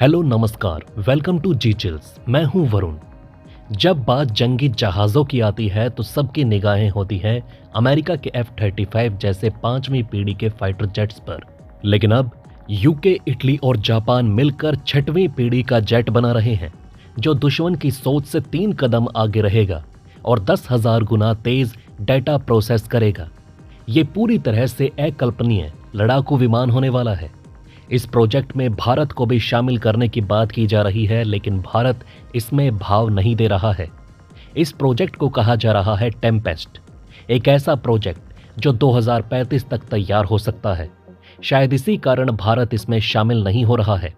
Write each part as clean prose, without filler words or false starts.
Hello नमस्कार, welcome to ji chills. मैं हूं वरुण। जब बात जंगी जहाज़ों की आती है तो सबकी निगाहें होती हैं अमेरिका के F-35 जैसे 5वीं पीढ़ी के फाइटर जेट्स पर। लेकिन अब यूके, इटली और जापान मिलकर 6वीं पीढ़ी का जेट बना रहे हैं, जो दुश्मन की सोच से 3 कदम आगे रहेगा और 10,000 गुना तेज डेटा प्रोसेस करेगा। ये पूरी तरह से अकल्पनीय लड़ाकू विमान होने वाला है। इस प्रोजेक्ट में भारत को भी शामिल करने की बात की जा रही है, लेकिन भारत इसमें भाव नहीं दे रहा है। इस प्रोजेक्ट को कहा जा रहा है टेम्पेस्ट, एक ऐसा प्रोजेक्ट जो 2035 तक तैयार हो सकता है। शायद इसी कारण भारत इसमें शामिल नहीं हो रहा है।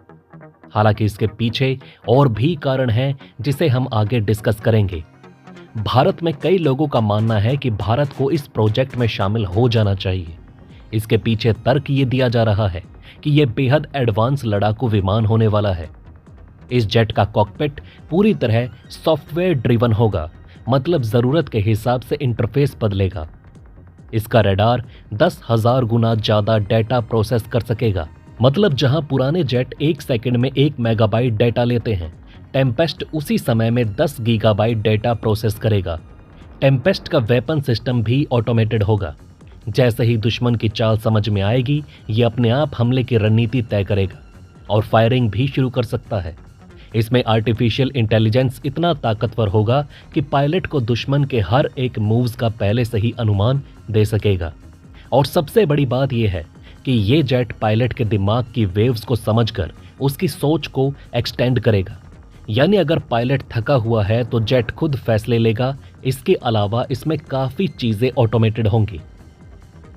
हालांकि इसके पीछे और भी कारण हैं जिसे हम आगे डिस्कस करेंगे। भारत में कई लोगों का मानना है कि भारत को इस प्रोजेक्ट में शामिल हो जाना चाहिए। इसके पीछे तर्क ये दिया जा रहा है कि यह बेहद एडवांस लड़ाकू विमान होने वाला है। इस जेट का कॉकपिट पूरी तरह सॉफ्टवेयर ड्रिवन होगा, मतलब जरूरत के हिसाब से इंटरफेस बदलेगा। इसका रडार 10,000 गुना ज्यादा डेटा प्रोसेस कर सकेगा। मतलब जहां पुराने जेट 1 सेकंड में 1 मेगाबाइट डेटा लेते हैं, टेम्पेस्ट उसी समय में 10 गीगाबाइट डेटा प्रोसेस करेगा। टेम्पेस्ट का वेपन सिस्टम भी ऑटोमेटेड होगा। जैसे ही दुश्मन की चाल समझ में आएगी, ये अपने आप हमले की रणनीति तय करेगा और फायरिंग भी शुरू कर सकता है। इसमें आर्टिफिशियल इंटेलिजेंस इतना ताकतवर होगा कि पायलट को दुश्मन के हर एक मूव्स का पहले से ही अनुमान दे सकेगा। और सबसे बड़ी बात यह है कि ये जेट पायलट के दिमाग की वेव्स को समझकर उसकी सोच को एक्सटेंड करेगा। यानी अगर पायलट थका हुआ है तो जेट खुद फैसले लेगा। इसके अलावा इसमें काफ़ी चीज़ें ऑटोमेटेड होंगी।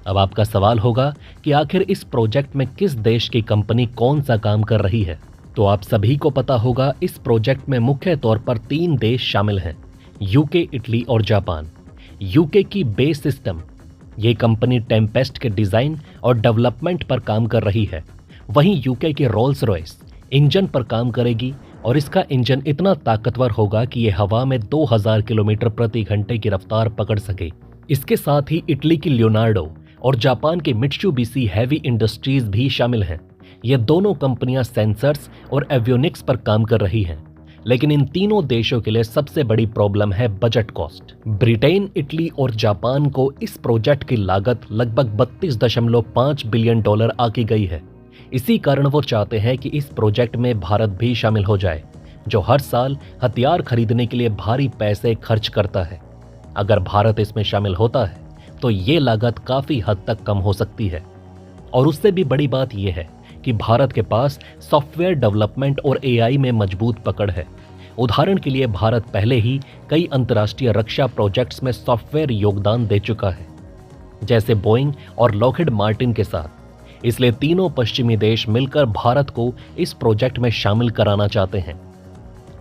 अब आपका सवाल होगा कि आखिर इस प्रोजेक्ट में किस देश की कंपनी कौन सा काम कर रही है। तो आप सभी को पता होगा, इस प्रोजेक्ट में मुख्य तौर पर 3 देश शामिल हैं, यूके, इटली और जापान। यूके की बेस सिस्टम, ये कंपनी टेम्पेस्ट के डिजाइन और डेवलपमेंट पर काम कर रही है। वहीं यूके की रोल्स रॉयस इंजन पर काम करेगी और इसका इंजन इतना ताकतवर होगा कि यह हवा में 2000 किलोमीटर प्रति घंटे की रफ्तार पकड़ सके। इसके साथ ही इटली की लियोनार्डो और जापान के मित्सुबिशी हेवी इंडस्ट्रीज भी शामिल हैं। ये दोनों कंपनियां सेंसर्स और एवियोनिक्स पर काम कर रही हैं। लेकिन इन तीनों देशों के लिए सबसे बड़ी प्रॉब्लम है बजट कॉस्ट। ब्रिटेन, इटली और जापान को इस प्रोजेक्ट की लागत लगभग $32.5 बिलियन आकी गई है। इसी कारण वो चाहते हैं कि इस प्रोजेक्ट में भारत भी शामिल हो जाए, जो हर साल हथियार खरीदने के लिए भारी पैसे खर्च करता है। अगर भारत इसमें शामिल होता है तो ये लागत काफी हद तक कम हो सकती है। और उससे भी बड़ी बात यह है कि भारत के पास सॉफ्टवेयर डेवलपमेंट और एआई में मजबूत पकड़ है। उदाहरण के लिए भारत पहले ही कई अंतर्राष्ट्रीय रक्षा प्रोजेक्ट्स में सॉफ्टवेयर योगदान दे चुका है, जैसे बोइंग और लॉकहीड मार्टिन के साथ। इसलिए तीनों पश्चिमी देश मिलकर भारत को इस प्रोजेक्ट में शामिल कराना चाहते हैं।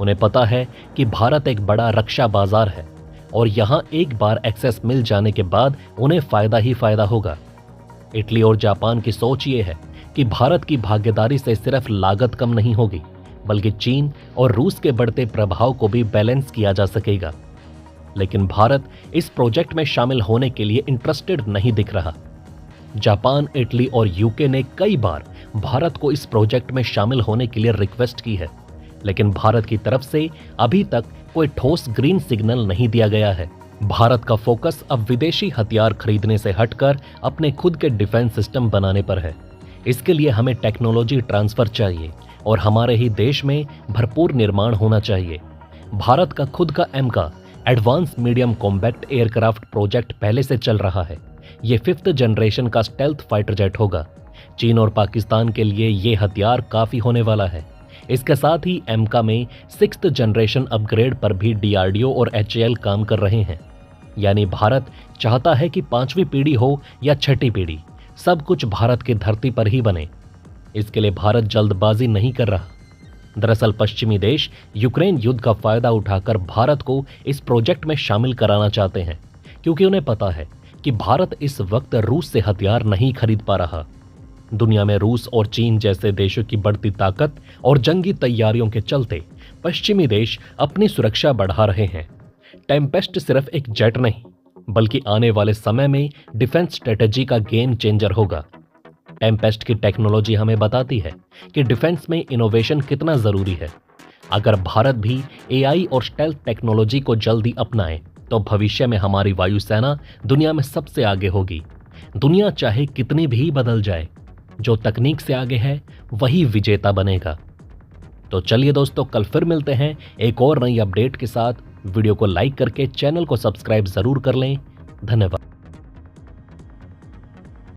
उन्हें पता है कि भारत एक बड़ा रक्षा बाजार है और यहां एक बार एक्सेस मिल जाने के बाद उन्हें फायदा ही फायदा होगा। इटली और जापान की सोच ये है कि भारत की भागीदारी से सिर्फ लागत कम नहीं होगी, बल्कि चीन और रूस के बढ़ते प्रभाव को भी बैलेंस किया जा सकेगा। लेकिन भारत इस प्रोजेक्ट में शामिल होने के लिए इंटरेस्टेड नहीं दिख रहा। जापान, इटली और यूके ने कई बार भारत को इस प्रोजेक्ट में शामिल होने के लिए रिक्वेस्ट की है, लेकिन भारत की तरफ से अभी तक कोई ठोस ग्रीन सिग्नल नहीं दिया गया है। भारत का फोकस अब विदेशी हथियार खरीदने से हटकर अपने खुद के डिफेंस सिस्टम बनाने पर है। इसके लिए हमें टेक्नोलॉजी ट्रांसफर चाहिए और हमारे ही देश में भरपूर निर्माण होना चाहिए। भारत का खुद का AMCA advance medium combat aircraft project पहले से चल रहा है। ये 5th जनरेशन का स्टेल्थ फाइटर जेट होगा। चीन और पाकिस्तान के लिए ये हथियार काफी होने वाला है। इसके साथ ही एमका में 6th जनरेशन अपग्रेड पर भी डीआरडीओ और एचएएल काम कर रहे हैं। यानी भारत चाहता है कि 5वीं पीढ़ी हो या 6ठी पीढ़ी, सब कुछ भारत की धरती पर ही बने। इसके लिए भारत जल्दबाजी नहीं कर रहा। दरअसल पश्चिमी देश यूक्रेन युद्ध का फायदा उठाकर भारत को इस प्रोजेक्ट में शामिल कराना चाहते हैं, क्योंकि उन्हें पता है कि भारत इस वक्त रूस से हथियार नहीं खरीद पा रहा। दुनिया में रूस और चीन जैसे देशों की बढ़ती ताकत और जंगी तैयारियों के चलते पश्चिमी देश अपनी सुरक्षा बढ़ा रहे हैं। टेम्पेस्ट सिर्फ एक जेट नहीं, बल्कि आने वाले समय में डिफेंस स्ट्रेटेजी का गेम चेंजर होगा। टेम्पेस्ट की टेक्नोलॉजी हमें बताती है कि डिफेंस में इनोवेशन कितना जरूरी है। अगर भारत भी एआई और स्टेल्थ टेक्नोलॉजी को जल्दी अपनाए तो भविष्य में हमारी वायुसेना दुनिया में सबसे आगे होगी। दुनिया चाहे कितनी भी बदल जाए, जो तकनीक से आगे है वही विजेता बनेगा। तो चलिए दोस्तों, कल फिर मिलते हैं एक और नई अपडेट के साथ। वीडियो को लाइक करके चैनल को सब्सक्राइब जरूर कर लें। धन्यवाद।